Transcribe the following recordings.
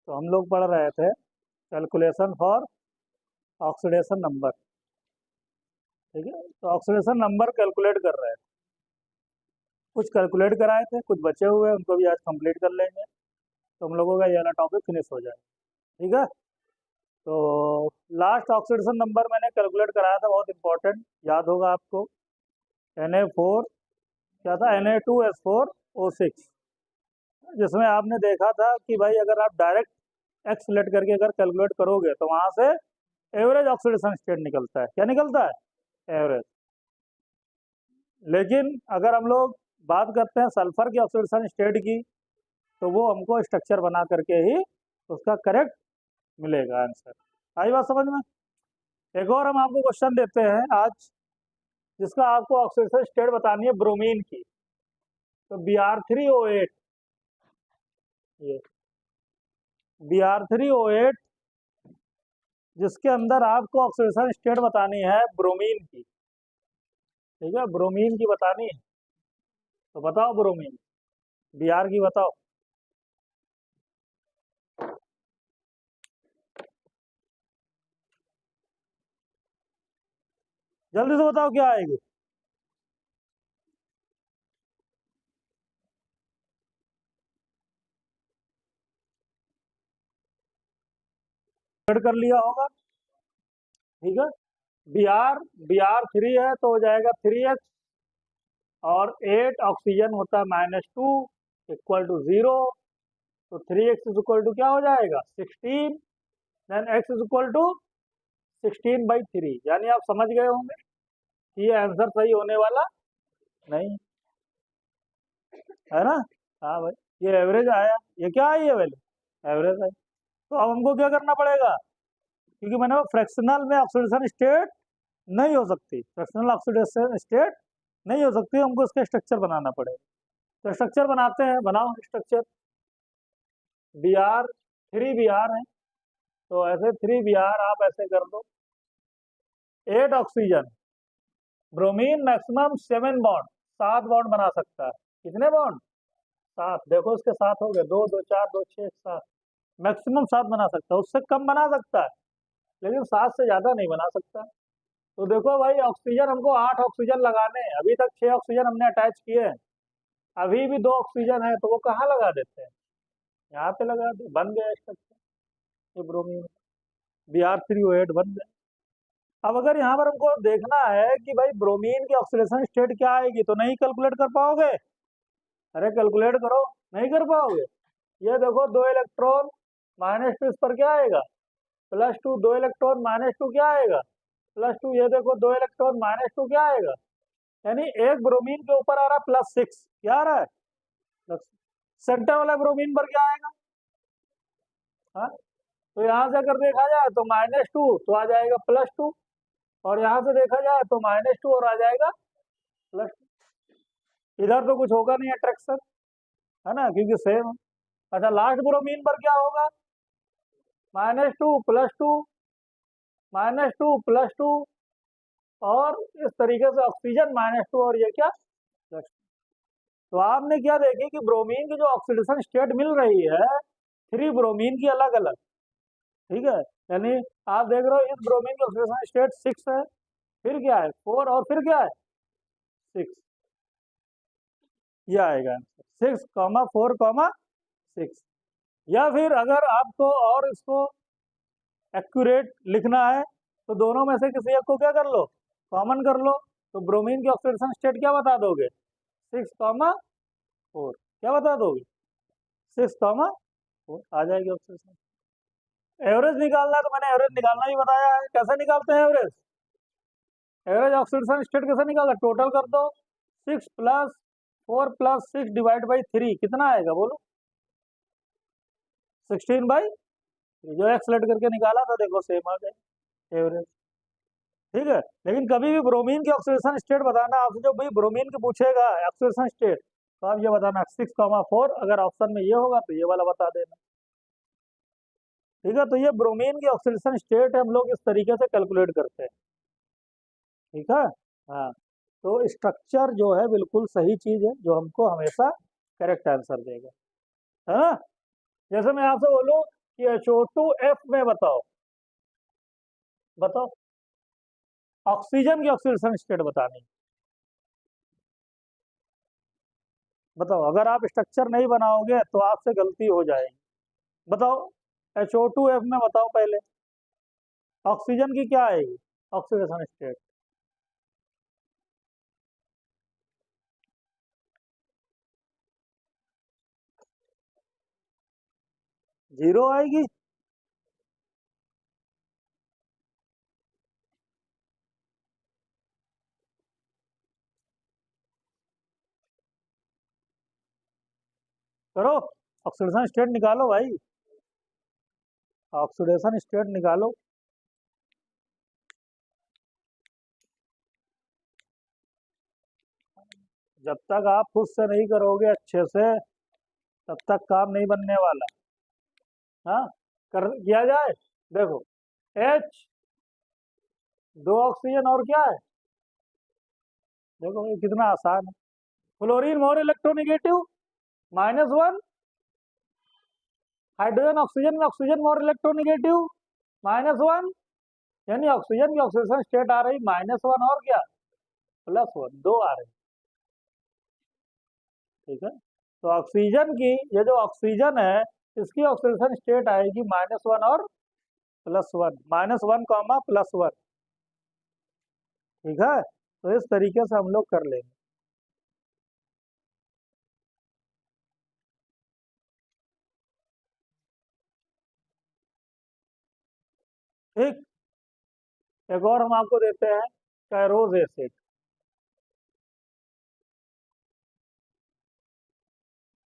तो हम लोग पढ़ रहे थे कैलकुलेशन फॉर ऑक्सीडेशन नंबर। ठीक है, तो ऑक्सीडेशन नंबर कैलकुलेट कर रहे थे। कुछ कैलकुलेट कराए थे, कुछ बचे हुए हैं, उनको भी आज कंप्लीट कर लेंगे तो हम लोगों का ये वाला टॉपिक फिनिश हो जाए। ठीक है, तो लास्ट ऑक्सीडेशन नंबर मैंने कैलकुलेट कराया था, बहुत इंपॉर्टेंट, याद होगा आपको। Na4 क्या था, Na2S4O6, जिसमें आपने देखा था कि भाई अगर आप डायरेक्ट एक्स लेट करके अगर कैलकुलेट करोगे तो वहां से एवरेज ऑक्सीडेशन स्टेट निकलता है। क्या निकलता है? एवरेज। लेकिन अगर हम लोग बात करते हैं सल्फर की ऑक्सीडेशन स्टेट की, तो वो हमको स्ट्रक्चर बना करके ही उसका करेक्ट मिलेगा आंसर। आई बात समझ में? एक और हम आपको क्वेश्चन देते हैं आज, जिसका आपको ऑक्सीडेशन स्टेट बतानी है ब्रोमीन की। तो Br3O8, ये Br3O8, जिसके अंदर आपको ऑक्सीडेशन स्टेट बतानी है ब्रोमीन की। ठीक है, ब्रोमीन की बतानी है, तो बताओ ब्रोमीन, Br की बताओ। जल्दी से बताओ क्या आएगी। कर लिया होगा। ठीक है, Br3 है तो हो जाएगा 3x, और 8 ऑक्सीजन होता है -2 इक्वल टू 0। तो 3x इज इक्वल टू क्या हो जाएगा, 16। Then x is equal to 16/3। यानी आप समझ गए होंगे कि ये आंसर सही होने वाला नहीं है ना। हाँ भाई, ये एवरेज आया, ये क्या आई है वैल्यू, एवरेज आई। तो अब हमको क्या करना पड़ेगा, क्योंकि मैंने फ्रैक्शनल में ऑक्सीडेशन स्टेट नहीं हो सकती, फ्रैक्शनल ऑक्सीडेशन स्टेट नहीं हो सकती, हमको इसका स्ट्रक्चर बनाना पड़ेगा। तो स्ट्रक्चर बनाते हैं, बनाओ स्ट्रक्चर। Br3 Br है, तो ऐसे 3 Br आप ऐसे कर दो। 8 oxygen, bromine maximum 7 bond, 7 bond बना सकता है। कितने बॉन्ड? 7। देखो इसके साथ हो गए, 2 2 4 2 6 7, मैक्सिमम 7 बना सकता है। उससे कम बना सकता है, लेकिन 7 से ज्यादा नहीं बना सकता। तो देखो भाई, ऑक्सीजन हमको 8 ऑक्सीजन लगाने हैं, अभी तक 6 ऑक्सीजन हमने अटैच किए हैं, अभी भी 2 ऑक्सीजन है, तो वो कहाँ लगा देते हैं, यहाँ पे लगा दे, बन गया स्ट्रक्चर, ये ब्रोमीन Br3O8 बन गया। अब अगर यहाँ पर हमको देखना है कि भाई ब्रोमीन की ऑक्सीडेशन स्टेट क्या आएगी, तो नहीं कैलकुलेट कर पाओगे। अरे कैलकुलेट करो, नहीं कर पाओगे। ये देखो, 2 इलेक्ट्रॉन -2, इस पर क्या आएगा, +2। 2 इलेक्ट्रॉन -2 क्या आएगा, +2। ये देखो, 2 इलेक्ट्रॉन -2 क्या आएगा, यानी एक ब्रोमीन के ऊपर आ रहा है +6, क्या आ रहा है, सेंटर वाला ब्रोमीन पर क्या आएगा। हाँ, तो यहाँ से अगर देखा जाए तो -2 तो आ जाएगा +2, और यहाँ से देखा जाए तो -2 और आ जाएगा +2। इधर तो कुछ होगा नहीं अट्रैक्शन, है ना, क्योंकि सेम। अच्छा, लास्ट ब्रोमीन पर क्या होगा, -2 +2 -2 +2, और इस तरीके से ऑक्सीजन -2, और ये क्या, +2। तो आपने क्या देखे कि ब्रोमीन की जो ऑक्सीडेशन स्टेट मिल रही है, 3 ब्रोमीन की अलग अलग। ठीक है, यानी आप देख रहे हो इस ब्रोमीन की ऑक्सीडेशन स्टेट 6 है, फिर क्या है 4, और फिर क्या है 6। यह आएगा आंसर 6,4,6। या फिर अगर आपको और इसको एक्यूरेट लिखना है, तो दोनों में से किसी एक को क्या कर लो, कॉमन कर लो। तो ब्रोमीन की ऑक्सीडेशन स्टेट क्या बता दोगे, 6,4। क्या बता दोगे, 6,4 आ जाएगी ऑक्सीडेशन। एवरेज निकालना है, तो मैंने एवरेज निकालना ही बताया है, कैसे निकालते हैं एवरेज। एवरेज ऑक्सीडेशन स्टेट कैसे निकालना, टोटल कर दो, 6 + 4 + 6 / 3 कितना आएगा बोलो, 16/, जो एक्सलेट करके निकाला था देखो सेम आ गया एवरेज। ठीक है, लेकिन कभी भी ब्रोमीन की ऑक्सीडेशन स्टेट बताना, आपसे जो भाई ब्रोमीन की पूछेगा ऑक्सीडेशन स्टेट, तो आप ये बताना 6,4, अगर ऑप्शन में ये होगा तो ये वाला बता देना। ठीक है, तो ये ब्रोमीन की ऑक्सीडेशन स्टेट हम लोग इस तरीके से कैलकुलेट करते हैं। ठीक है, हाँ, तो स्ट्रक्चर जो है बिल्कुल सही चीज है, जो हमको हमेशा करेक्ट आंसर देगा, है ना। जैसे मैं आपसे बोलूँ कि HO2F में बताओ ऑक्सीजन की ऑक्सीडेशन स्टेट बतानी। बताओ, अगर आप स्ट्रक्चर नहीं बनाओगे तो आपसे गलती हो जाएगी। बताओ HO2F में बताओ पहले ऑक्सीजन की क्या आएगी ऑक्सीडेशन स्टेट। जीरो आएगी। करो, ऑक्सीडेशन स्टेट निकालो भाई, ऑक्सीडेशन स्टेट निकालो। जब तक आप खुद से नहीं करोगे अच्छे से तब तक काम नहीं बनने वाला। हाँ, कर किया जाए। देखो H, दो ऑक्सीजन और क्या है, देखो ये कितना आसान है। Fluorine more electronegative -1, hydrogen oxygen में ऑक्सीजन मोर इलेक्ट्रोनिगेटिव -1, यानी ऑक्सीजन की ऑक्सीडेशन स्टेट आ रही -1 और क्या +1, दो आ रही। ठीक है, तो ऑक्सीजन की ये जो ऑक्सीजन है इसकी ऑक्सीडेशन स्टेट आएगी -1 और +1, -1 +1। ठीक है, तो इस तरीके से हम लोग कर लेंगे। ठीक, एक और हम आपको देते हैं कैरोज एसिड।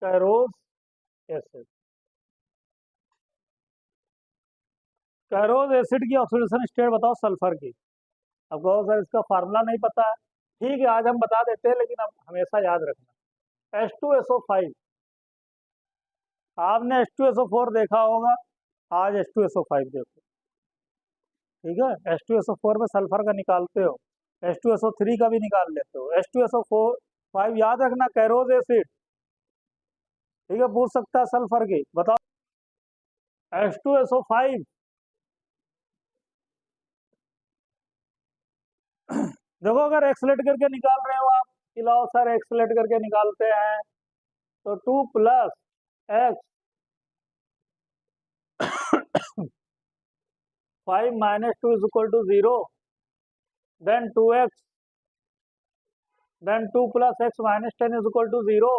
कैरोज एसिड, कैरोज एसिड की ऑक्सीडेशन स्टेट बताओ सल्फर की। अब कहो सर इसका फार्मूला नहीं पता है, ठीक है आज हम बता देते हैं, लेकिन अब हमेशा याद रखना H2SO5। आपने H2SO4 देखा होगा, आज H2SO5 देखो। ठीक है, H2SO4 में सल्फर का निकालते हो, H2SO3 का भी निकाल लेते हो, H2SO5 याद रखना कैरोज एसिड। ठीक है, पूछ सकता है सल्फर की, बताओ H2SO5। देखो अगर एक्सलेट करके निकाल रहे हो आप, लाओ सर एक्सलेट करके निकालते हैं, तो 2 + x 5 - 2 = 0, then 2x, then 2 + x - 10 = 0,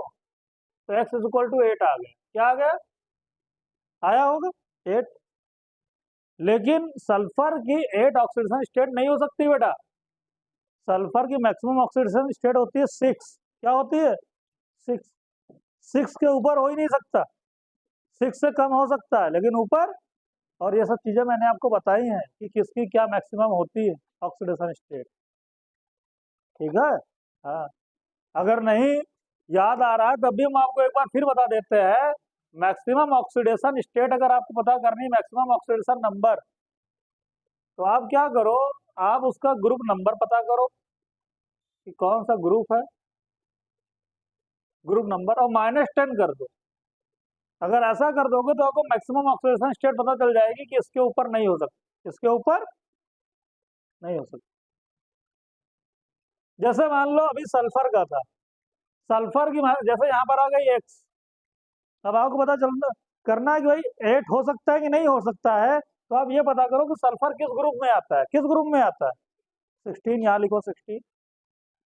तो x = 8 आ गया। क्या आ गया, आया होगा 8। लेकिन सल्फर की 8 ऑक्सीडेशन स्टेट नहीं हो सकती बेटा, सल्फर की मैक्सिमम ऑक्सीडेशन स्टेट होती है 6। क्या होती है 6, 6 के ऊपर हो ही नहीं सकता, 6 से कम हो सकता है लेकिन ऊपर। और ये सब चीजें मैंने आपको बताई हैं कि किसकी क्या मैक्सिमम होती है ऑक्सीडेशन स्टेट। ठीक है, हाँ, अगर नहीं याद आ रहा है तब भी हम आपको एक बार फिर बता देते हैं। मैक्सिमम ऑक्सीडेशन स्टेट अगर आपको पता करनी, मैक्सिमम ऑक्सीडेशन नंबर, तो आप क्या करो, आप उसका ग्रुप नंबर पता करो कि कौन सा ग्रुप है, ग्रुप नंबर और -10 कर दो। अगर ऐसा कर दोगे तो आपको मैक्सिमम ऑक्सीडेशन स्टेट पता चल जाएगी कि इसके ऊपर नहीं हो सकती, इसके ऊपर नहीं हो सकती। जैसे मान लो अभी सल्फर का था, सल्फर की जैसे यहाँ पर आ गई x, अब आपको पता चलना करना है कि भाई 8 हो सकता है कि नहीं हो सकता है, तो आप ये पता करो कि सल्फर किस ग्रुप में आता है, किस ग्रुप में आता है 16, यहाँ लिखो 16,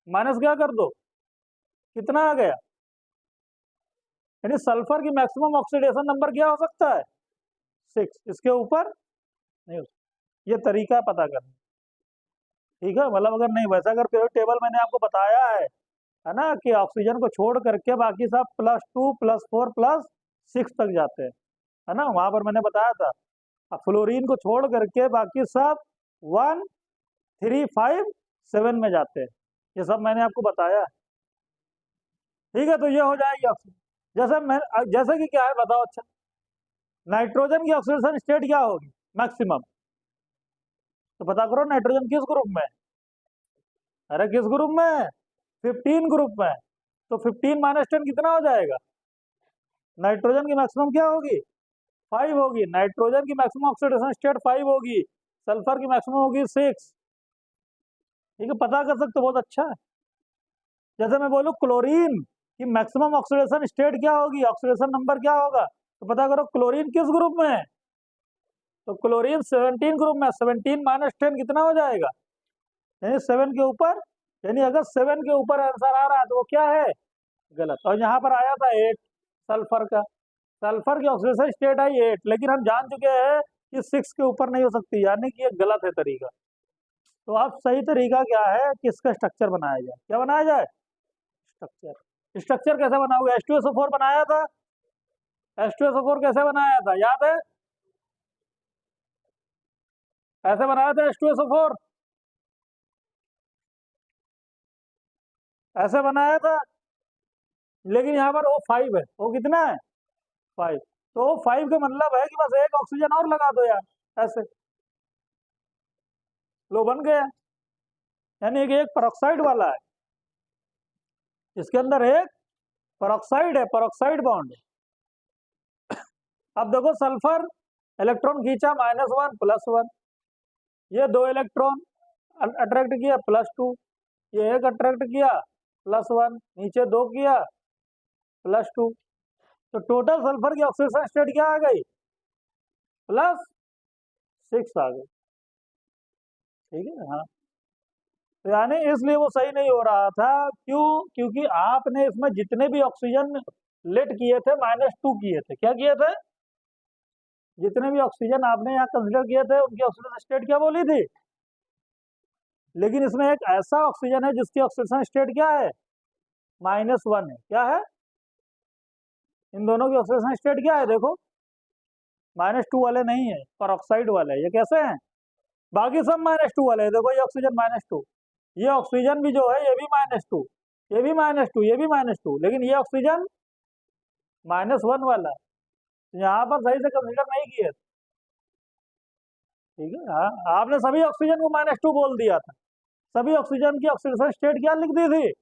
माइनस क्या कर दो, कितना आ गया, यानी सल्फर की मैक्सिमम ऑक्सीडेशन नंबर क्या हो सकता है 6, इसके ऊपर नहीं हो सकता। ये तरीका है पता करना। ठीक है, मतलब अगर नहीं वैसा, अगर पीरियोडिक टेबल मैंने आपको बताया है ना कि ऑक्सीजन को छोड़ करके बाकी सब +2 +4 +6 तक जाते हैं, है ना, वहां पर मैंने बताया था। फ्लोरीन को छोड़ करके बाकी सब 1, 3, 5, 7 में जाते हैं, ये सब मैंने आपको बताया। ठीक है, तो ये हो जाएगी ऑक्सीजन। जैसे कि क्या है बताओ, अच्छा नाइट्रोजन की ऑक्सीडेशन स्टेट क्या होगी मैक्सिमम, तो पता करो नाइट्रोजन किस ग्रुप में है। अरे किस ग्रुप में है, 15 ग्रुप में है। तो 15 - 10 कितना हो जाएगा, नाइट्रोजन की मैक्सिमम क्या होगी 5 होगी, नाइट्रोजन की मैक्सिमम ऑक्सीडेशन स्टेट 5 होगी, सल्फर की मैक्सिमम होगी 6। ठीक है, पता कर सकते हो, बहुत अच्छा है। जैसे मैं बोलूँ क्लोरीन की मैक्सिमम ऑक्सीडेशन स्टेट क्या होगी, ऑक्सीडेशन नंबर क्या होगा, तो पता करो क्लोरीन किस ग्रुप में है। तो क्लोरीन 17 ग्रुप में, 17 माइनस 10 कितना हो जाएगा, यानी 7 के ऊपर, यानी अगर 7 के ऊपर आंसर आ रहा है तो वो क्या है, गलत। और यहाँ पर आया था 8 सल्फर का, सल्फर की ऑक्सीडेशन स्टेट आई 8, लेकिन हम जान चुके हैं कि 6 के ऊपर नहीं हो सकती, यानी कि ये गलत है तरीका। तो अब सही तरीका क्या है कि इसका स्ट्रक्चर बनाया जाए, क्या बनाया जाए, स्ट्रक्चर। स्ट्रक्चर कैसे बनाओगे, H2SO4 बनाया था, H2SO4 कैसे बनाया था याद है, ऐसे बनाया था H2SO4, ऐसे बनाया था, लेकिन यहाँ पर O5 है, वो कितना है 5, तो O5 का मतलब है कि बस एक ऑक्सीजन और लगा दो यार, ऐसे लो बन गया, यानी कि एक पेरोक्साइड वाला है, इसके अंदर एक पेरोक्साइड है, पेरोक्साइड बॉन्ड। अब देखो सल्फर इलेक्ट्रॉन खींचा -1 +1, ये 2 इलेक्ट्रॉन अट्रैक्ट किया +2, ये एक अट्रैक्ट किया +1, नीचे 2 किया +2, तो टोटल सल्फर की ऑक्सीडेशन स्टेट क्या आ गई, +6 आ गई। ठीक है, हाँ, तो यानी इसलिए वो सही नहीं हो रहा था, क्यों, क्योंकि आपने इसमें जितने भी ऑक्सीजन लेट किए थे -2 किए थे, क्या किए थे, जितने भी ऑक्सीजन आपने यहाँ कंसिडर किए थे उनकी ऑक्सीजन स्टेट क्या बोली थी, लेकिन इसमें एक ऐसा ऑक्सीजन है जिसकी ऑक्सीजन स्टेट क्या है, -1 है, क्या है, इन दोनों की ऑक्सीजन स्टेट क्या है, देखो -2 वाले नहीं है, पर ऑक्साइड वाले, ये कैसे हैं, बाकी सब -2 वाले हैं, देखो ये ऑक्सीजन -2, ये ऑक्सीजन भी जो है ये भी -2, ये भी -2, ये भी -2, लेकिन ये ऑक्सीजन -1 वाला है, यहाँ पर सही से कंसिडर नहीं किए। ठीक है, हाँ, आपने सभी ऑक्सीजन को -2 बोल दिया था, सभी ऑक्सीजन की ऑक्सीडेशन स्टेट क्या लिख दी थी,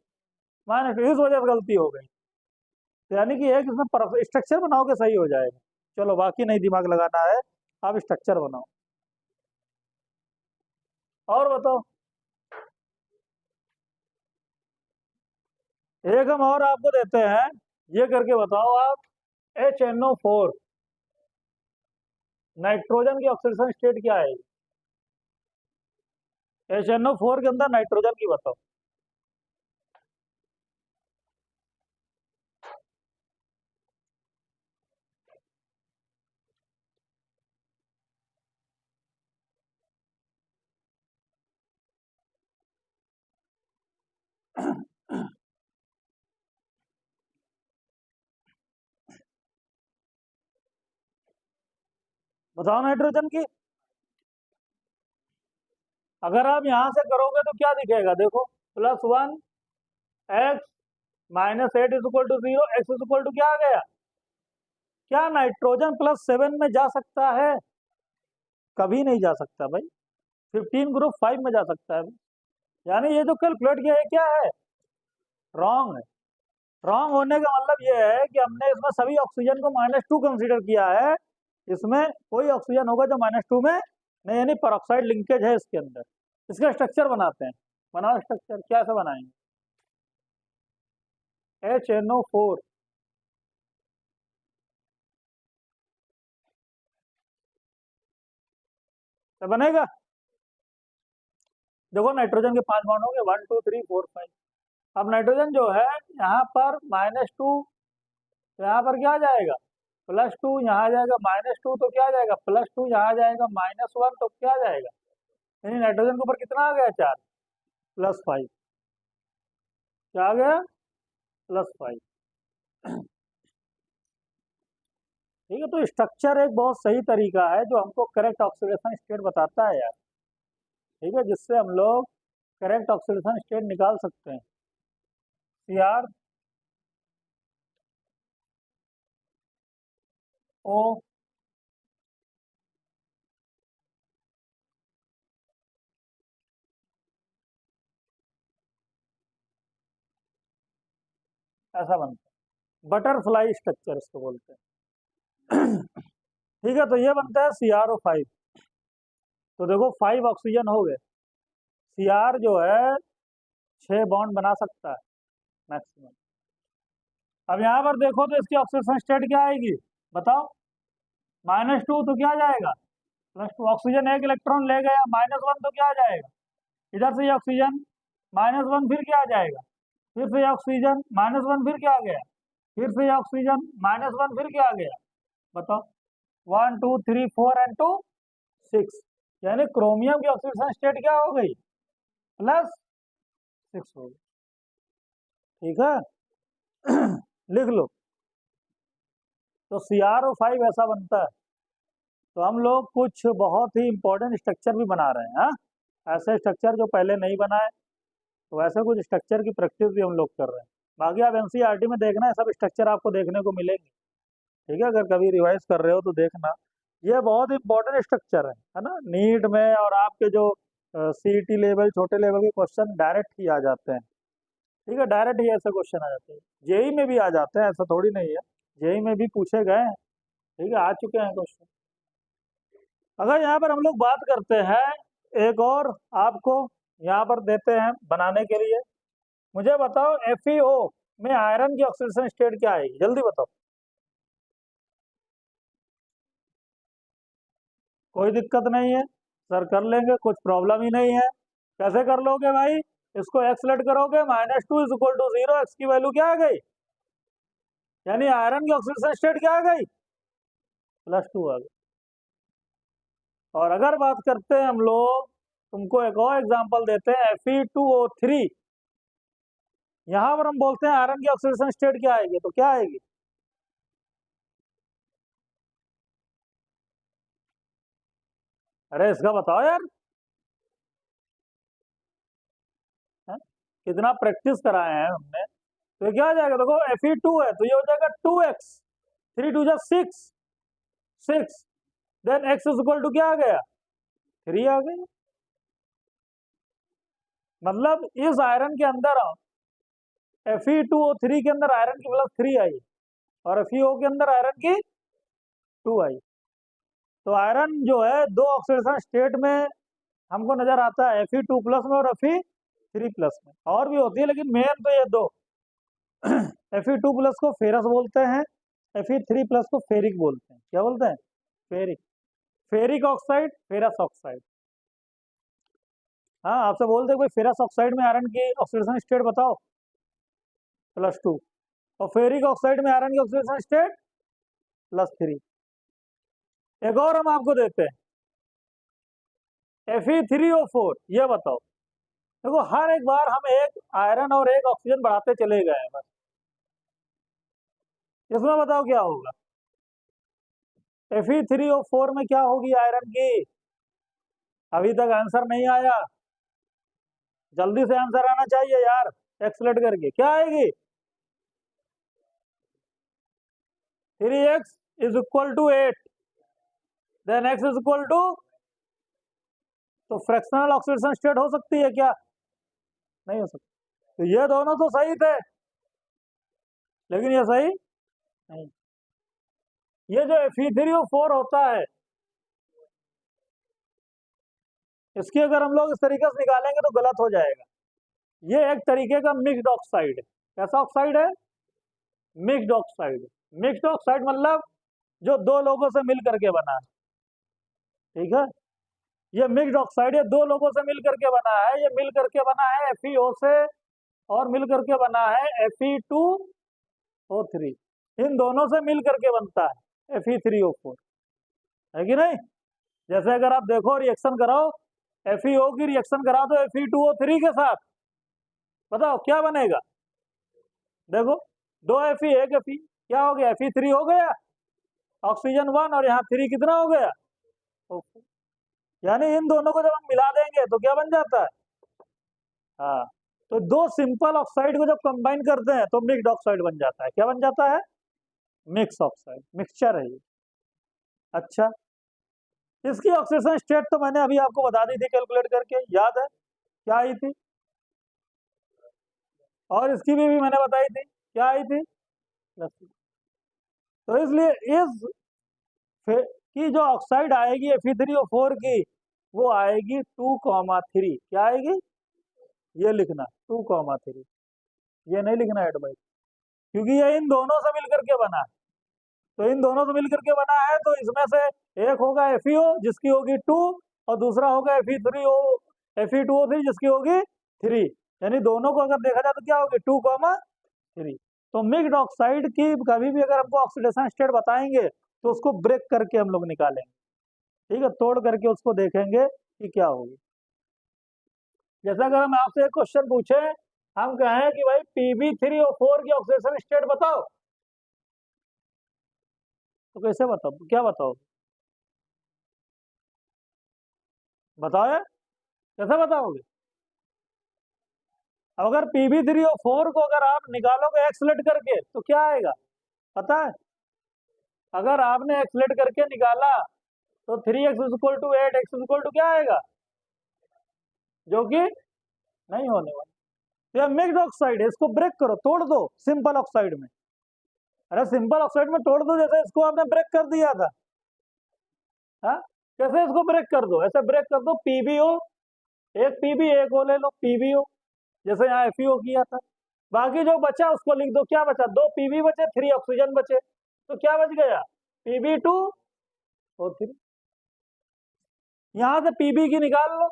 -2, इस वजह से गलती हो गई। तो यानी कि एक इसमें स्ट्रक्चर बनाओगे सही हो जाएगा। चलो बाकी नहीं दिमाग लगाना है, आप स्ट्रक्चर बनाओ। और बताओ, एक हम और आपको देते हैं, ये करके बताओ आप, HNO4 नाइट्रोजन की ऑक्सीडेशन स्टेट क्या है, HNO4 के अंदर नाइट्रोजन की बताओ। बताओ नाइट्रोजन की, अगर आप यहां से करोगे तो क्या दिखेगा, देखो +1 x -8 = 0, x क्या आ गया, क्या नाइट्रोजन +7 में जा सकता है, कभी नहीं जा सकता भाई, 15 ग्रुप 5 में जा सकता है, यानी ये जो कैलकुलेट किया है क्या है, रॉन्ग है। रॉन्ग होने का मतलब ये है कि हमने इसमें सभी ऑक्सीजन को -2 कंसीडर किया है, इसमें कोई ऑक्सीजन होगा जो -2 में नहीं, यानी पेरोक्साइड लिंकेज है इसके अंदर। इसका स्ट्रक्चर बनाते हैं, बनाओ स्ट्रक्चर, क्या से बनाएंगे, HNO4, तो बनेगा, देखो नाइट्रोजन के 5 बॉन्ड होंगे, 1 2 3 4 5, अब नाइट्रोजन जो है यहाँ पर -2, तो यहाँ पर क्या आ जाएगा, +2, यहाँ आ जाएगा -2, तो क्या आ जाएगा +2, यहाँ आ जाएगा -1, तो क्या आ जाएगा, यानी नाइट्रोजन के ऊपर कितना आ गया, 4 +5, क्या आ गया, +5। ठीक है, तो स्ट्रक्चर एक बहुत सही तरीका है जो हमको करेक्ट ऑक्सीडेशन स्टेट बताता है यार। ठीक है, जिससे हम लोग करेक्ट ऑक्सीडेशन स्टेट निकाल सकते हैं। CR O, ऐसा बनता है, बटरफ्लाई स्ट्रक्चर इसको बोलते हैं। ठीक है, तो ये बनता है CrO5। तो देखो 5 ऑक्सीजन हो गए। Cr जो है 6 बॉन्ड बना सकता है मैक्सिमम। अब यहाँ पर देखो तो इसकी ऑक्सीजन स्टेट क्या आएगी, बताओ। -2 तो क्या जाएगा, +2। ऑक्सीजन एक इलेक्ट्रॉन ले गया, -1 तो क्या आ जाएगा, इधर से ये ऑक्सीजन, -1 फिर क्या आ जाएगा, फिर से ये ऑक्सीजन, -1 फिर क्या आ गया, फिर से ये ऑक्सीजन, -1 फिर क्या आ गया, बताओ। 1 2 3 4 एंड 2 6, यानी क्रोमियम की ऑक्सीडेशन स्टेट क्या हो गई, +6 हो गई। ठीक है लिख लो। तो CrO5 ऐसा बनता है। तो हम लोग कुछ बहुत ही इंपॉर्टेंट स्ट्रक्चर भी बना रहे हैं, हाँ, ऐसे स्ट्रक्चर जो पहले नहीं बनाए, तो ऐसे कुछ स्ट्रक्चर की प्रैक्टिस भी हम लोग कर रहे हैं। बाकी आप NCERT में देखना है, सब स्ट्रक्चर आपको देखने को मिलेंगे। ठीक है, अगर कभी रिवाइज कर रहे हो तो देखना, ये बहुत इंपॉर्टेंट स्ट्रक्चर है ना। नीट में और आपके जो CET लेवल, छोटे लेवल के क्वेश्चन डायरेक्ट ही आ जाते हैं। ठीक है, डायरेक्ट ही ऐसे क्वेश्चन आ जाते हैं। जेई में भी आ जाते हैं, ऐसा थोड़ी नहीं है, जेई में भी पूछे गए हैं। ठीक है, आ चुके हैं क्वेश्चन। अगर यहाँ पर हम लोग बात करते हैं, एक और आपको यहाँ पर देते हैं बनाने के लिए, मुझे बताओ FeO में आयरन की ऑक्सीडेशन स्टेट क्या आएगी, जल्दी बताओ। कोई दिक्कत नहीं है सर, कर लेंगे, कुछ प्रॉब्लम ही नहीं है। कैसे कर लोगे भाई, इसको x लेट करोगे, -2 = 0, x की वैल्यू क्या आ गई, यानी आयरन की ऑक्सीडेशन स्टेट क्या आ गई, +2 आ गई। और अगर बात करते हैं हम लोग, तुमको एक और एग्जांपल देते हैं, Fe2O3, यहां पर हम बोलते हैं आयरन की ऑक्सीडेशन स्टेट क्या आएगी, तो क्या आएगी, अरे इसका बताओ यार, है? कितना प्रैक्टिस कराए हैं हमने। तो ये क्या आ जाएगा, देखो Fe2 है तो ये हो जाएगा 2x, 3 2 6, 6, देन x = क्या आ गया, 3 आ गया। मतलब इस आयरन के अंदर Fe2O3 के अंदर आयरन की +3 आई, और FeO के अंदर आयरन की 2 आई। तो आयरन जो है दो ऑक्सीडेशन स्टेट में हमको नजर आता है, Fe2+ में और Fe3+ में। और भी होती है लेकिन मेन तो ये दो Fe2+ को फेरस बोलते हैं, Fe3+ को फेरिक बोलते हैं। क्या बोलते हैं, ferric, ferric oxide, ferrous oxide. हाँ, आपसे बोलते कोई फेरस ऑक्साइड में आयरन की ऑक्सीडेशन स्टेट बताओ, +2, और फेरिक ऑक्साइड में आयरन की ऑक्सीडेशन स्टेट +3। एक और हम आपको देते हैं, Fe3O4, ये बताओ। देखो हर एक बार हम एक आयरन और एक ऑक्सीजन बढ़ाते चले गए हैं बस, इसमें बताओ क्या होगा, Fe3O4 में क्या होगी आयरन की, अभी तक आंसर नहीं आया, जल्दी से आंसर आना चाहिए यार, एक्सलेट करके क्या आएगी, 3x = 8, देन x = तो फ्रैक्शनल ऑक्सीडेशन स्टेट हो सकती है क्या, नहीं हो सकती। तो ये दोनों तो सही थे, लेकिन ये सही नहीं। ये जो Fe3O4 होता है, इसकी अगर हम लोग इस तरीके से निकालेंगे तो गलत हो जाएगा। ये एक तरीके का मिक्स्ड ऑक्साइड है। कैसा ऑक्साइड है, मिक्स्ड ऑक्साइड। मिक्स्ड ऑक्साइड मतलब जो दो लोगों से मिल करके बना है। ठीक है, ये मिक्स्ड ऑक्साइड ये दो लोगों से मिल करके बना है, ये मिल करके बना है FeO से, और मिल करके बना है Fe2O3, इन दोनों से मिल करके बनता है Fe3O4, है कि नहीं। जैसे अगर आप देखो रिएक्शन कराओ, FeO की रिएक्शन कराओ तो Fe2O3 के साथ, बताओ क्या बनेगा, देखो 2 Fe 1 Fe, क्या हो गया, Fe3 हो गया, ऑक्सीजन 1, और यहाँ 3 कितना हो गया, यानी इन दोनों को जब हम मिला देंगे तो क्या बन जाता है, हाँ, तो दो सिंपल ऑक्साइड को जब कंबाइन करते हैं तो मिक्स्ड ऑक्साइड बन जाता है। क्या बन जाता है, मिक्स ऑक्साइड, मिक्सचर है ये। अच्छा, इसकी ऑक्सीडेशन स्टेट तो मैंने अभी आपको बता दी थी कैलकुलेट करके, याद है क्या आई थी, और इसकी भी मैंने बताई थी, क्या आई थी, तो इसलिए इस कि जो ऑक्साइड आएगी Fe3O4 की वो आएगी 2,3। क्या आएगी? ये लिखना 2,3, ये नहीं लिखना एट बाई, क्योंकि ये इन दोनों से मिलकर के बना है। तो इन दोनों से मिलकर के बना है, तो इसमें से एक होगा FeO जिसकी होगी 2 और दूसरा होगा Fe2O3 जिसकी होगी 3, यानी दोनों को अगर देखा जाए तो क्या होगी 2,3। तो मिक्स्ड ऑक्साइड की कभी भी अगर हमको ऑक्सीडेशन स्टेट बताएंगे तो उसको ब्रेक करके हम लोग निकालेंगे, ठीक है, तोड़ करके उसको देखेंगे कि क्या होगी। जैसा अगर हम आपसे एक क्वेश्चन पूछे, हम कहें कि भाई Pb3O4 की ऑक्सीडेशन स्टेट बताओ, तो कैसे बताओ, क्या बताओ, बताओ यार, कैसे बताओगे? अगर Pb3O4 को अगर आप निकालोगे एक्सलेट करके तो क्या आएगा पता है? अगर आपने एक्सलेट करके निकाला तो 3x equal to 8x equal to क्या आएगा, जो कि नहीं होने वाला। तो मिक्स्ड ऑक्साइड है, इसको ब्रेक करो, तोड़ दो सिंपल ऑक्साइड में। अरे सिंपल ऑक्साइड में तोड़ दो, जैसे इसको आपने ब्रेक कर दिया था। हाँ, कैसे इसको ब्रेक कर दो? ऐसे ब्रेक कर दो, PbO, एक Pb एक O ले लो, PbO, जैसे यहाँ FeO किया था। बाकी जो बचा उसको लिख दो, क्या बचा, 2 Pb बचे, 3 ऑक्सीजन बचे, तो क्या बच गया, Pb2O3। यहां से Pb की निकाल लो,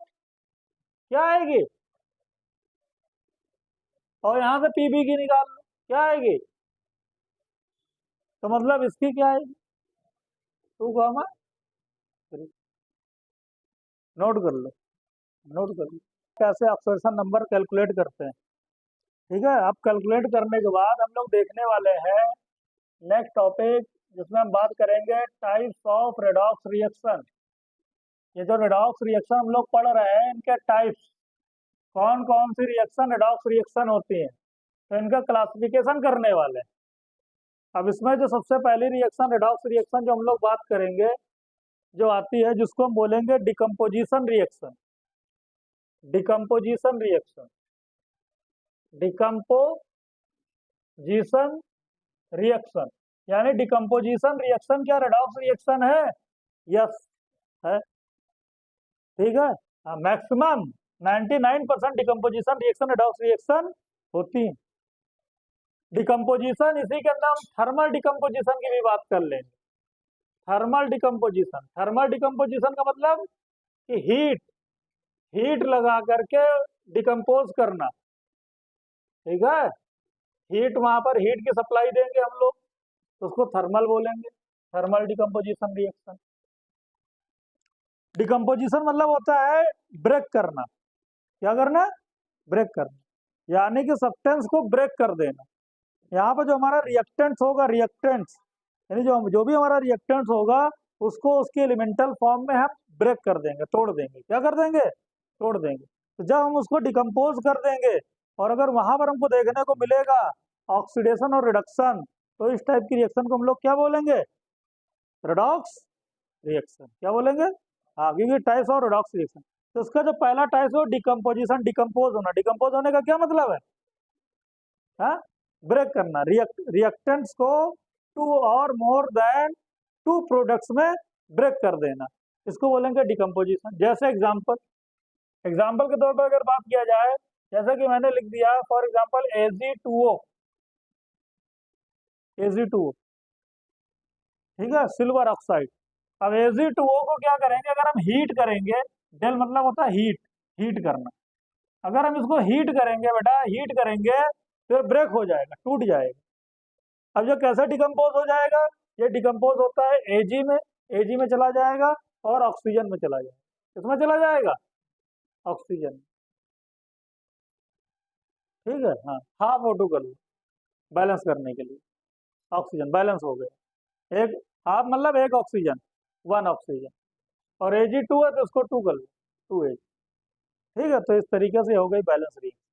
क्या आएगी, और यहां से Pb की निकाल लो, क्या आएगी, तो मतलब इसकी क्या आएगी 2,3। नोट कर लो, नोट कर लो कैसे ऑक्सीडेशन नंबर कैलकुलेट करते हैं, ठीक है। अब कैलकुलेट करने के बाद हम लोग देखने वाले हैं नेक्स्ट टॉपिक, जिसमें हम बात करेंगे टाइप्स ऑफ रेडॉक्स रिएक्शन। ये जो रेडॉक्स रिएक्शन हम लोग पढ़ रहे हैं, इनके टाइप्स, कौन कौन सी रिएक्शन रेडॉक्स रिएक्शन होती है, तो इनका क्लासिफिकेशन करने वाले हैं। अब इसमें जो सबसे पहली रिएक्शन रेडॉक्स रिएक्शन जो हम लोग बात करेंगे, जो आती है, जिसको हम बोलेंगे decomposition reaction. Decomposition reaction, decomposition reaction, यानी डिकम्पोजिशन रिएक्शन क्या रेडॉक्स रिएक्शन है? यस है, ठीक है। Maximum 99% decomposition reaction redox reaction होती है। डिकम्पोजिशन, इसी के अंदर हम थर्मल डिकम्पोजिशन की भी बात कर लेंगे। थर्मल डिकम्पोजिशन, थर्मल डिकम्पोजिशन का मतलब कि हीट लगा करके डिकम्पोज करना, ठीक है। हीट, वहां पर हीट की सप्लाई देंगे हम लोग, तो उसको थर्मल बोलेंगे, थर्मल डिकम्पोजिशन रिएक्शन। डिकम्पोजिशन मतलब होता है ब्रेक करना, क्या करना, ब्रेक करना, यानी कि सब्सटेंस को ब्रेक कर देना। यहाँ पर जो हमारा रिएक्टेंट्स होगा, रिएक्टेंट्स यानी जो भी हमारा रिएक्टेंट्स होगा उसको उसके एलिमेंटल फॉर्म में हम ब्रेक कर देंगे, तोड़ देंगे, क्या कर देंगे, तोड़ देंगे। तो जब हम उसको डिकम्पोज कर देंगे और अगर वहां पर हमको देखने को मिलेगा ऑक्सीडेशन और रिडक्शन, तो इस टाइप की रिएक्शन को हम लोग क्या बोलेंगे, रेडॉक्स रिएक्शन, क्या बोलेंगे, हाँ, क्योंकि टाइप्स ऑफ रेडॉक्स रिएक्शन। तो उसका जो पहला टाइप है डिकम्पोजिशन, डिकम्पोज होना। डिकम्पोज होने का क्या मतलब है, हाँ, ब्रेक करना, रिएक्टेंट्स को 2 और मोर देन 2 प्रोडक्ट्स में ब्रेक कर देना, इसको बोलेंगे डिकम्पोजिशन। जैसे एग्जाम्पल के तौर पर अगर बात किया जाए, जैसा कि मैंने लिख दिया फॉर एग्जाम्पल Ag2O, ठीक है, सिल्वर ऑक्साइड। अब Ag2O को क्या करेंगे, अगर हम हीट करेंगे, डेल मतलब होता है हीट करना, अगर हम इसको हीट करेंगे बेटा, हीट करेंगे तो ब्रेक हो जाएगा, टूट जाएगा। अब जो कैसे डिकम्पोज हो जाएगा, ये डिकम्पोज होता है Ag में चला जाएगा और ऑक्सीजन में चला जाएगा, किसमें चला जाएगा, ऑक्सीजन, ठीक है। हाँ, हाफ O2 कर लो बैलेंस करने के लिए, ऑक्सीजन बैलेंस हो गया, एक हाफ मतलब एक ऑक्सीजन, 1 ऑक्सीजन, और Ag2 है तो उसको 2 कर लो, 2Ag, ठीक है। तो इस तरीके से हो गई बैलेंस रिएक्शन।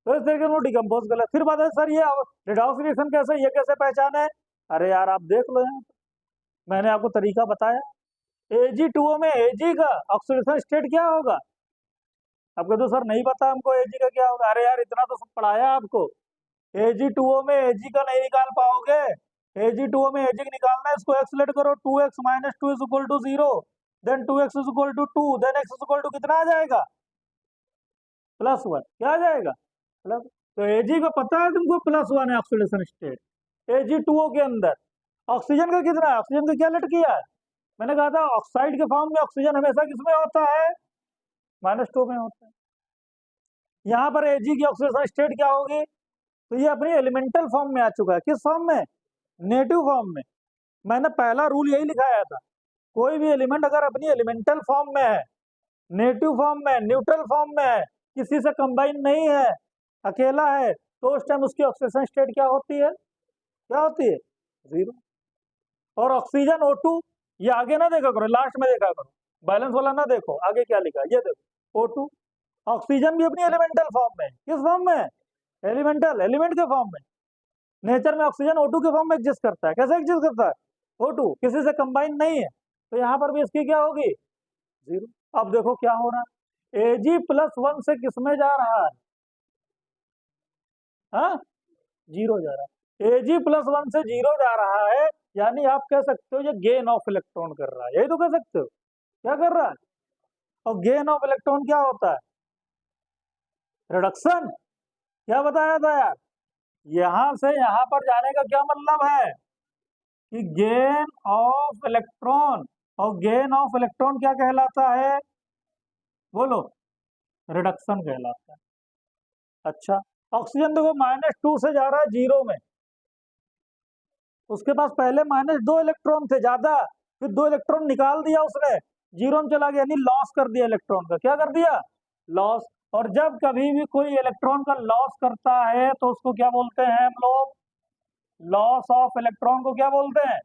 तो इस तरीके से वो डिकम्पोज कर ले। फिर बात है सर ये रिडॉक्स रिएक्शन कैसे, ये कैसे पहचान है? अरे यार आप देख लो, यहाँ मैंने आपको तरीका बताया। Ag2O में Ag का ऑक्सीडेशन स्टेट क्या होगा, आपको तो सर नहीं पता हमको Ag का क्या होगा। अरे यार इतना तो सब पढ़ाया आपको, Ag2O में Ag का नहीं निकाल पाओगे Ag2O में Ag निकालना है, इसको एक्सलेट करो, 2x minus 2 is equal to 0, then 2x is equal to 2, then x is equal to कितना आ जाएगा, +1। क्या आ जाएगा, प्लस। तो Ag का पता है तुमको, +1 है ऑक्सीडेशन स्टेट। Ag2O के अंदर ऑक्सीजन का कितना है, ऑक्सीजन का क्या लट किया है, मैंने कहा था ऑक्साइड के फॉर्म में ऑक्सीजन हमेशा किसमें होता है, -2 में होता है। यहाँ पर Ag की ऑक्सीडेशन स्टेट क्या होगी, तो ये अपनी एलिमेंटल फॉर्म में आ चुका है, किस फॉर्म में, नेटिव फॉर्म में। मैंने पहला रूल यही लिखाया था, कोई भी एलिमेंट अगर अपनी एलिमेंटल फॉर्म में है, नेटिव फॉर्म में, न्यूट्रल फॉर्म में है, किसी से कंबाइन नहीं है, अकेला है, तो उस टाइम उसकी ऑक्सीडेशन स्टेट क्या होती है, क्या होती है, 0। और ऑक्सीजन O2, ये आगे ना देखा करो, लास्ट में देखा करो, बैलेंस वाला ना देखो, आगे क्या लिखा है ये देखो, O2। ऑक्सीजन भी अपनी एलिमेंटल फॉर्म में, किस फॉर्म में, एलिमेंटल, एलिमेंट के फॉर्म में। नेचर में ऑक्सीजन O2 के फॉर्म में एग्जिस्ट करता है, कैसे एग्जिस्ट करता है, O2 किसी से कंबाइन नहीं है, तो यहाँ पर भी इसकी क्या होगी, 0। अब देखो क्या हो रहा है, Ag+1 से किसमें जा रहा है, हाँ, 0 जा रहा है, Ag+1 से 0 जा रहा है, यानी आप कह सकते हो ये गेन ऑफ इलेक्ट्रॉन कर रहा है, यही तो कह सकते हो, क्या कर रहा है। और गेन ऑफ इलेक्ट्रॉन क्या होता है, रिडक्शन। क्या बताया था यार, यहां से यहां पर जाने का क्या मतलब है, कि गेन ऑफ इलेक्ट्रॉन, और गेन ऑफ इलेक्ट्रॉन क्या कहलाता है, बोलो, रिडक्शन कहलाता है। अच्छा, ऑक्सीजन देखो -2 से जा रहा है 0 में, उसके पास पहले -2 इलेक्ट्रॉन थे ज्यादा, फिर 2 इलेक्ट्रॉन निकाल दिया उसने, 0 में चला गया, यानी लॉस कर दिया इलेक्ट्रॉन का, क्या कर दिया, लॉस। और जब कभी भी कोई इलेक्ट्रॉन का लॉस करता है तो उसको क्या बोलते हैं हम लोग, लॉस ऑफ इलेक्ट्रॉन को क्या बोलते हैं।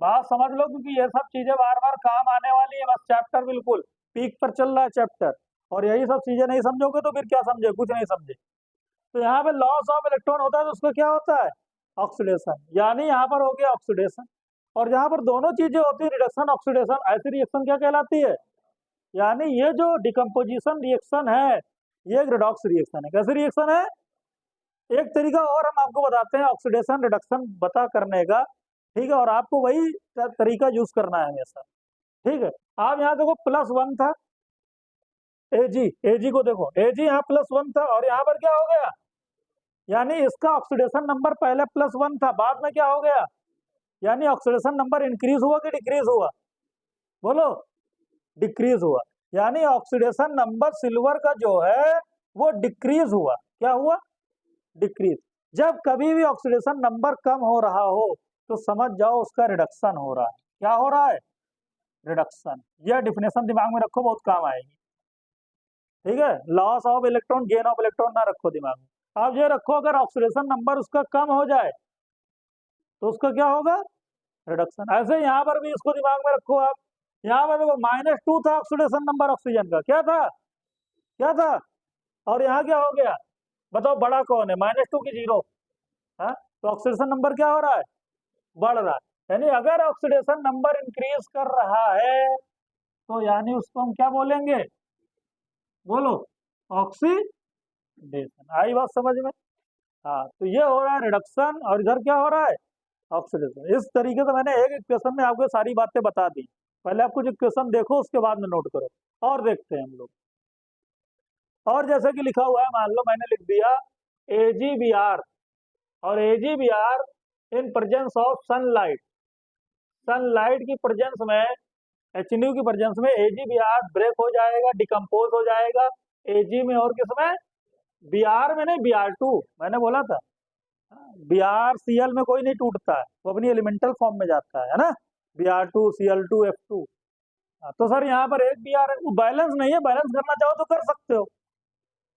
बात समझ लो, क्योंकि ये सब चीजें बार बार काम आने वाली है, बस चैप्टर बिल्कुल पीक पर चल रहा है चैप्टर, और यही सब चीजें नहीं समझोगे तो फिर क्या समझे, कुछ नहीं समझे। तो यहाँ पे लॉस ऑफ इलेक्ट्रॉन होता है तो उसको क्या होता है, ऑक्सीडेशन, यानी यहाँ पर हो गया ऑक्सीडेशन। और जहाँ पर दोनों चीजें होती है, रिडक्शन ऑक्सीडेशन, ऐसी रिएक्शन क्या कहलाती है, यानी ये जो डिकम्पोजिशन रिएक्शन है, ये एक रिडॉक्स रिएक्शन है। कैसी रिएक्शन है, एक तरीका और हम आपको बताते हैं ऑक्सीडेशन रिडक्शन बता करने का, ठीक है, और आपको वही तरीका यूज करना है हमेशा, ठीक है। आप यहाँ देखो +1 था, एजी को देखो, एजी यहाँ +1 था, और यहाँ पर क्या हो गया, यानी इसका ऑक्सीडेशन नंबर पहले +1 था, बाद में क्या हो गया, यानी ऑक्सीडेशन नंबर इंक्रीज हुआ कि डिक्रीज हुआ, बोलो, डिक्रीज हुआ। यानी ऑक्सीडेशन नंबर सिल्वर का जो है वो डिक्रीज हुआ, क्या हुआ, डिक्रीज। जब कभी भी ऑक्सीडेशन नंबर कम हो रहा हो तो समझ जाओ उसका रिडक्शन हो रहा है, क्या हो रहा है, रिडक्शन। यह डिफिनेशन दिमाग में रखो, बहुत काम आएगी, ठीक है। Loss of electron, gain of electron ना रखो दिमाग में, आप ये रखो अगर ऑक्सीडेशन नंबर उसका कम हो जाए तो उसका क्या होगा, रिडक्शन। ऐसे यहाँ पर भी इसको दिमाग में रखो आप, यहाँ पर देखो -2 था ऑक्सीडेशन नंबर ऑक्सीजन का, क्या था, क्या था, और यहाँ क्या हो गया, बताओ बड़ा कौन है, -2 की 0, हाँ, तो ऑक्सीडेशन नंबर क्या हो रहा है, बढ़ रहा है। यानी अगर ऑक्सीडेशन नंबर इंक्रीज कर रहा है तो यानी उसको हम क्या बोलेंगे, बोलो, ऑक्सीडेशन। आई बात समझ में, हाँ, तो ये हो रहा है रिडक्शन, और इधर क्या हो रहा है, ऑक्सीडेशन। इस तरीके से मैंने एक इक्वेशन में आपको सारी बातें बता दी, पहले आप कुछ इक्वेशन देखो उसके बाद में नोट करो, और देखते हैं हम लोग। और जैसे कि लिखा हुआ है, मान लो मैंने लिख दिया AgBr, और AgBr in presence of sunlight, sunlight की प्रेजेंस में, HNU की प्रेजेंस में AgBr ब्रेक हो जाएगा, डिकम्पोज हो जाएगा, Ag में और किसमें, Br में नहीं, Br2 मैंने बोला था, BrCl में कोई नहीं टूटता है, वो अपनी एलिमेंटल फॉर्म में जाता है ना, Br2Cl2F2। तो सर यहाँ पर एक Br है, वो बैलेंस नहीं है, बैलेंस करना चाहो तो कर सकते हो,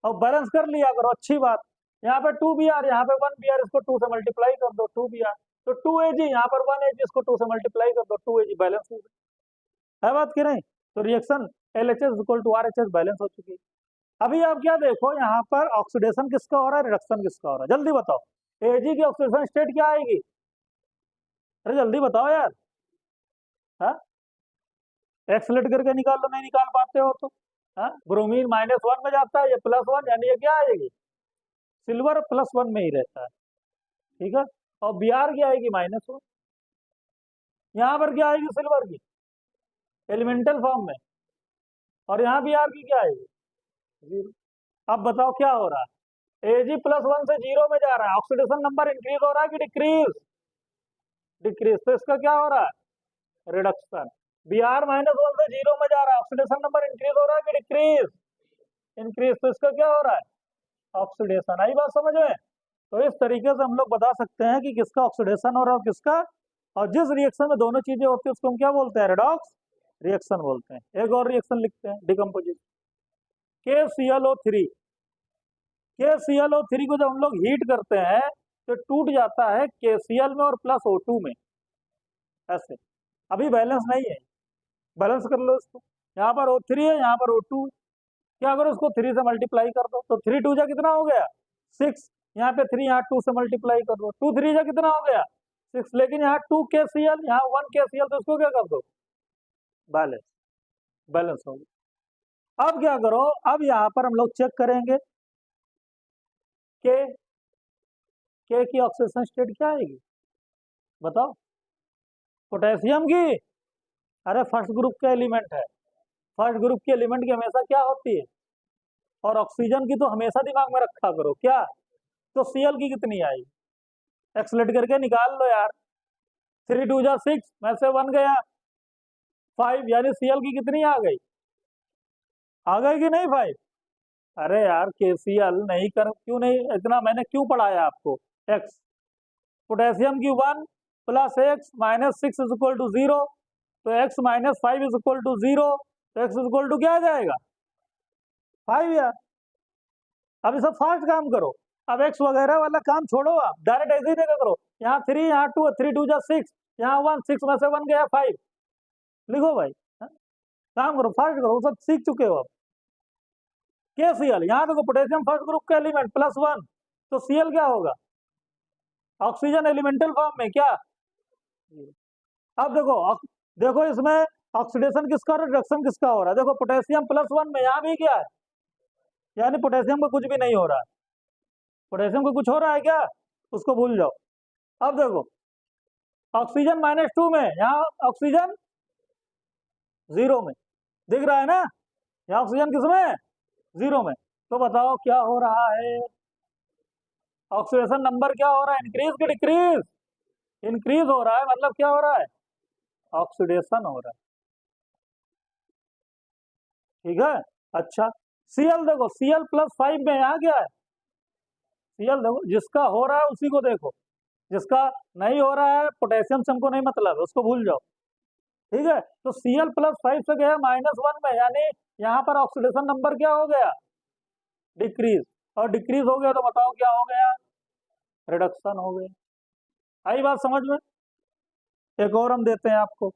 और बैलेंस कर लिया करो, अच्छी बात। यहाँ पे 2Br, यहाँ पे 1Br, इसको 2 से मल्टीप्लाई कर दो, 2Br, तो 2Ag, यहाँ पर 1Ag, इसको 2 से मल्टीप्लाई कर दो, 2Ag, बैलेंस हो गया, है बात की नहीं। तो रिएक्शन LHS = RHS बैलेंस हो चुकी है। अभी आप क्या देखो, यहाँ पर ऑक्सीडेशन किसका हो रहा है, रिडक्शन किसका हो रहा है, जल्दी बताओ, Ag की ऑक्सीडेशन स्टेट क्या आएगी, अरे जल्दी बताओ यार, हाँ, एक्सलेट करके निकाल लो, नहीं निकाल पाते हो तो, हाँ, ब्रोमीन -1 में जाता है, ये +1, यानी ये क्या आएगी, सिल्वर +1 में ही रहता है, ठीक है। और Br की आएगी -1, यहाँ पर क्या आएगी सिल्वर की एलिमेंटल फॉर्म में, और यहाँ भी आर की क्या आएगी 0। अब बताओ क्या हो रहा है, Ag+1 से 0 में जा रहा है, ऑक्सीडेशन नंबर इंक्रीज हो रहा है कि डिक्रीज, डिक्रीज, तो इसका क्या हो रहा है रिडक्शन। Br-1 से 0 में जा रहा है, ऑक्सीडेशन नंबर इंक्रीज हो रहा है कि डिक्रीज, इंक्रीज, तो इसका क्या हो रहा है ऑक्सीडेशन। आई बात समझ में। तो इस तरीके से हम लोग बता सकते हैं कि किसका ऑक्सीडेशन हो रहा है और किसका, और जिस रिएक्शन में दोनों चीजें होती है उसको हम क्या बोलते हैं रेडॉक्स रिएक्शन बोलते हैं। एक और रिएक्शन लिखते हैं डिकम्पोजिशन, KClO3। KClO3 को जब हम लोग हीट करते हैं तो टूट जाता है KCl में और प्लस O2 में, ऐसे। अभी बैलेंस नहीं है, बैलेंस कर लो इसको, यहाँ पर O3 है, यहाँ पर O2, क्या करो उसको 3 से मल्टीप्लाई कर दो, तो 3 2 जा कितना हो गया 6, यहाँ पे 3, यहाँ 2 से मल्टीप्लाई कर दो, 2 3 जा कितना हो गया 6, लेकिन यहाँ 2 KCl, यहाँ 1 KCl, तो इसको क्या कर दो बैलेंस, बैलेंस हो गया। अब क्या करो, अब यहाँ पर हम लोग चेक करेंगे के की ऑक्सीडेशन स्टेट क्या आएगी बताओ, पोटेशियम की, अरे फर्स्ट ग्रुप का एलिमेंट है, फर्स्ट ग्रुप के एलिमेंट की हमेशा क्या होती है, और ऑक्सीजन की तो हमेशा दिमाग में रखा करो क्या, तो Cl की कितनी आई, एक्सलेट करके निकाल लो यार, 3 2 जा 6 में से 1 गया 5, यानी Cl की कितनी आ गई कि नहीं 5। अरे यार KCl नहीं कर, क्यों नहीं, इतना मैंने क्यों पढ़ाया आपको, x, पोटेशियम की 1 plus x minus 6 is equal to 0, तो x minus 5 is equal to 0, तो x इज इक्वल टू क्या आ जाएगा 5 यार। अब सब फास्ट काम करो, अब x वगैरह वाला काम छोड़ो, आप डायरेक्ट ऐसे ही देखा करो, यहाँ 3, यहाँ 2, 3 2 जा 6, यहाँ 1 6 में से 1 गया 5, लिखो भाई हा? काम करो, फास्ट करो, सब सीख चुके हो अब। KCl, यहाँ देखो पोटेशियम फर्स्ट ग्रुप का एलिमेंट +1, तो Cl क्या होगा ऑक्सीजन एलिमेंटल फॉर्म में क्या। अब देखो देखो इसमें ऑक्सीडेशन किसका और रिडक्शन किसका हो रहा है, देखो पोटेशियम +1 में यहाँ भी क्या है, यानी पोटेशियम को कुछ भी नहीं हो रहा है, पोटेशियम को कुछ हो रहा है क्या, उसको भूल जाओ। अब देखो ऑक्सीजन -2 में, यहाँ ऑक्सीजन 0 में, दिख रहा है ना, यहाँ ऑक्सीजन किसमें 0 में, तो बताओ क्या हो रहा है, ऑक्सीडेशन नंबर क्या हो रहा है, इंक्रीज कि डिक्रीज, इंक्रीज हो रहा है, मतलब क्या हो रहा है ऑक्सीडेशन हो रहा है, ठीक है। अच्छा Cl देखो, Cl+5 में यहाँ क्या है, Cl देखो जिसका हो रहा है उसी को देखो, जिसका नहीं हो रहा है पोटेशियम से हमको नहीं मतलब है, उसको भूल जाओ, ठीक है। तो Cl+5 से गया -1 में, यानी यहाँ पर ऑक्सीडेशन नंबर क्या हो गया डिक्रीज, और डिक्रीज हो गया तो बताओ क्या हो गया रिडक्शन हो गया। आई बात समझ में। एक और हम देते हैं आपको,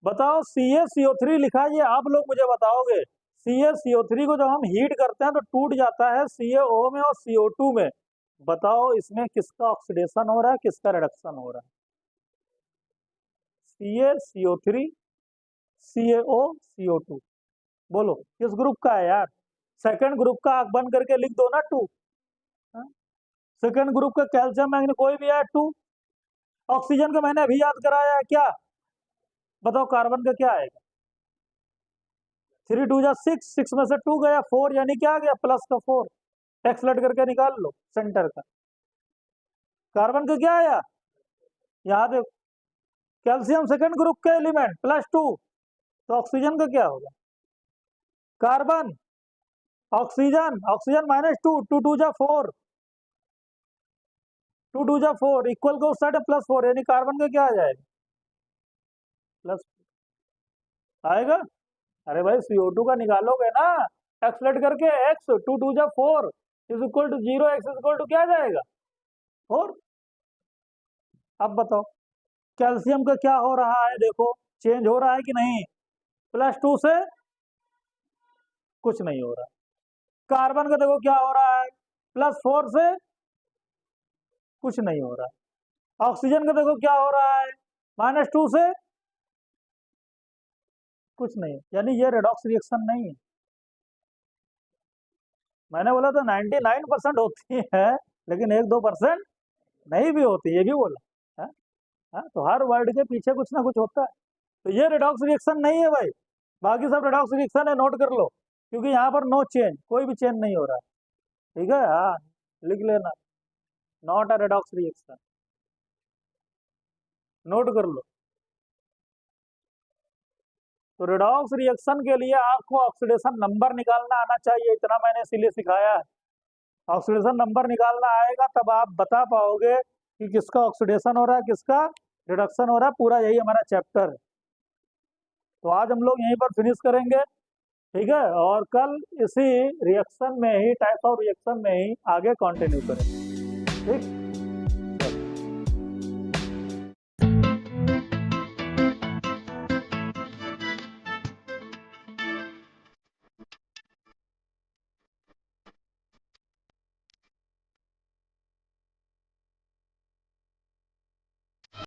बताओ CaCO3 लिखा है, ये आप लोग मुझे बताओगे, CaCO3 को जब हम हीट करते हैं तो टूट जाता है CaO में और CO2 में, बताओ इसमें किसका ऑक्सीडेशन हो रहा है किसका रिडक्शन हो रहा है, CaCO3 CaO CO2, बोलो किस ग्रुप का है यार, सेकंड ग्रुप का, आंख बंद करके लिख दो ना 2, सेकंड ग्रुप का कैल्शियम मैग्नीशियम कोई भी है 2, ऑक्सीजन का मैंने अभी याद कराया है क्या, बताओ कार्बन का क्या आएगा, 3 2 जा 6, 6 में से 2 गया 4, यानी क्या आ गया प्लस का 4, एक्सलेट करके निकाल लो सेंटर का, कार्बन का क्या आया, यहाँ देखो कैल्शियम सेकंड ग्रुप का एलिमेंट +2, तो ऑक्सीजन का क्या होगा कार्बन, ऑक्सीजन, ऑक्सीजन -2, 2 2 जा 4, 2 2 जा 4 इक्वल को उस साइड +4, यानी कार्बन का क्या आ जाएगा प्लस आएगा। अरे भाई CO2 का निकालोगे ना एक्सलेट करके, x 2 2 जा 4 is equal to 0, x is equal to क्या जाएगा 4। अब बताओ कैल्शियम का क्या हो रहा है, देखो चेंज हो रहा है कि नहीं, +2 से कुछ नहीं हो रहा, कार्बन का देखो क्या हो रहा है +4 से कुछ नहीं हो रहा, ऑक्सीजन का देखो क्या हो रहा है -2 से कुछ नहीं, यानी ये रेडॉक्स रिएक्शन नहीं है। मैंने बोला था 99% होती है, लेकिन 1-2% नहीं भी होती, ये भी बोला है? हाँ, तो हर वर्ड के पीछे कुछ ना कुछ होता है। तो ये रिडॉक्स रिएक्शन नहीं है भाई, बाकी सब रिडॉक्स रिएक्शन है, नोट कर लो, क्योंकि यहाँ पर नो चेंज, कोई भी चेंज नहीं हो रहा है। ठीक है, हाँ, लिख लेना, not a redox reaction, note कर लो। तो रिडॉक्स रिएक्शन के लिए आपको ऑक्सीडेशन नंबर निकालना आना चाहिए, इतना मैंने इसीलिए सिखाया है। ऑक्सीडेशन नंबर निकालना आएगा तब आप बता पाओगे कि किसका ऑक्सीडेशन हो रहा है, किसका रिडक्शन हो रहा है, पूरा यही हमारा चैप्टर है। तो आज हम लोग यहीं पर फिनिश करेंगे, ठीक है, और कल इसी रिएक्शन में ही, टाइप्स ऑफ रिएक्शन में ही आगे कंटिन्यू करेंगे। ठीक।